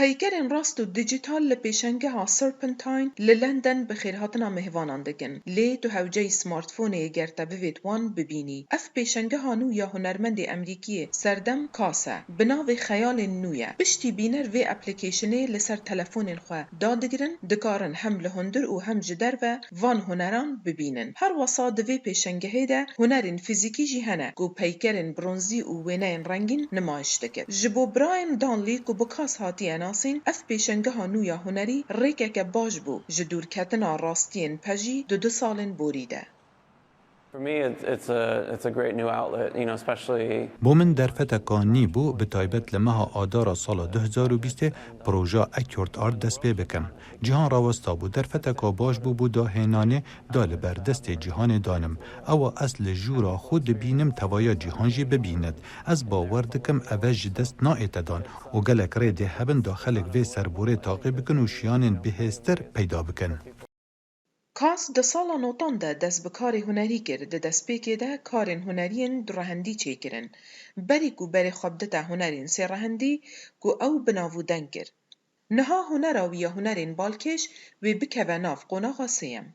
پیکرین راست و دیجیتال لپیشنگه ها سرپنتاین للندن بخیرهاتنا مهوانان دکن. لی تو هوجه سمارتفونه گرتا بوید وان ببینی. اف پیشنگه ها نو یا هنرمند امریکی سردم کاسه. بناو خیال نویه. بشتی بینر وی اپلیکیشنه لسر تلفون خواه دادگرن دکارن هم لهندر و هم جدر و وان هنران ببینن. هر وصاد وی پیشنگه ده هنرین فیزیکی جهنه گو پیکرین برونزی و وینین رنگین نمایش دکد. جبو براین دانلی کو بکاس هاتی ناسین اف پیشنگه ها نویا هنری ریکه که باش بو جدور کتنا راستین پجی دو سالن بوریده. For me, it's a great new outlet, especially. بو من درفتکانی بو به تایبت لمها آدارا سال 2020 پروژه اکورد آرت دست پی بکم. جهان راوستا بو درفتکا باش بو دا هینانه دال بر دست جهان دانم. او اصل جورا خود بینم توایا جهان جی ببیند. از باور دکم اوج دست نایتدان و گلک ریده هبن داخلک وی سربوره تاقی بکن و شیانن بهستر پیدا بکن. کاس ده سالا نوتان ده دست بکار هنری کرد ده دست پیکه ده کارین هنرین درهندی چه کرن. بری کو بری خبدتا هنرین سی رهندی کو او بناودن کر. نها هنراوی هنرین بالکش و بکوه ناف قناغا سیم.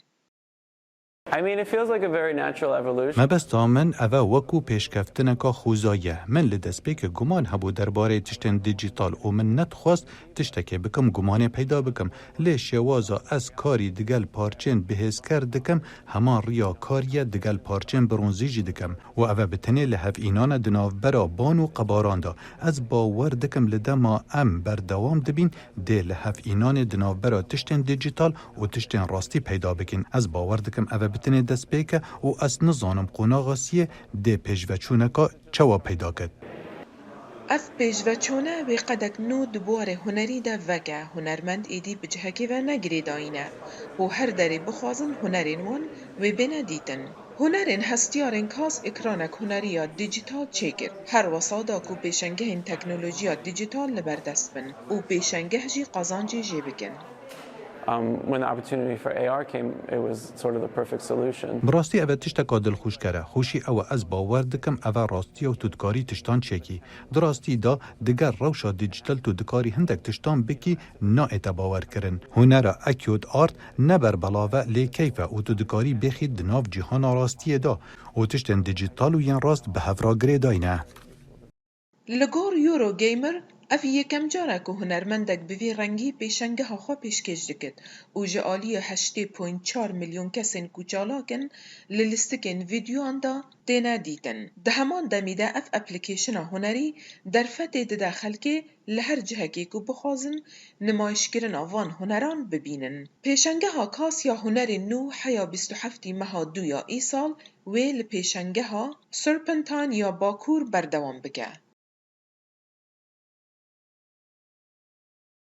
It feels like a very natural evolution. ما بستا من اوه وکو پیشکفتنکا خوزایه من لدست بی که گمان هبو درباره تشتن دیجیتال و من نتخواست تشتکه بکم گمانه پیدا بکم لی شوازا از کاری دگل پارچین بهز کردکم همان ریا کاری دگل پارچین برونزیجی دکم و اوه بتنی لحف اینان دناف برا بانو قباران دا از باور دکم لدما ام بردوام دبین دی لحف اینان دناف برا تشتن دیجیتال و تشتن راستی پیدا بکن از باور دکم اوه بتنی دست بیکه و از نظانم قناغاسیه ده پیشوچونکا چوا پیدا کد. اف پیشوچونه وی قدک نو دبوار هنری ده وگه هنرمند ایدی بجهکی و نگری داینه و هر داری بخوازن هنرین وان و بینه دیتن. هنرین هستیارین کاس اکرانک هنریا دیجیتال چیکر. هر وصادا کو پیشنگه این تکنولوژیا دیجیتال لبردست بن و پیشنگه جی قازانجی جی بکن. When the opportunity for AR came, it was sort of the perfect solution. براستی اوه تشتکا دل خوش کره خوشی اوه از باور دکم اوه راستی و تودکاری تشتان چکی دراستی دا دگر روشا دیجیتال تودکاری هندک تشتان بکی نا ایتا باور کرن هنر اکیود آرت نبر بلاوه لی کیفه و تودکاری بخید دناف جهان راستی دا و تشتن دیجیتال و ین راست به هفرا گره داینه لگور یورو گیمر اف یکم جاره که هنرمندک بوی رنگی پیشنگه ها خواه پیشکش دکد و جعالی 8.4 میلیون کسین کوچالاکن للستکن ویدیو اندا دینا دیتن. ده همان دمیده اف اپلیکیشن هنری در فته ده داخل که لهر جهه که بخوازن نمایشگرن آوان هنران ببینن. پیشنگه ها کاس یا هنر نو حیا 27 مها 2 یا ای سال ویل پیشنگه ها سرپنتان یا باکور بردوام بگه.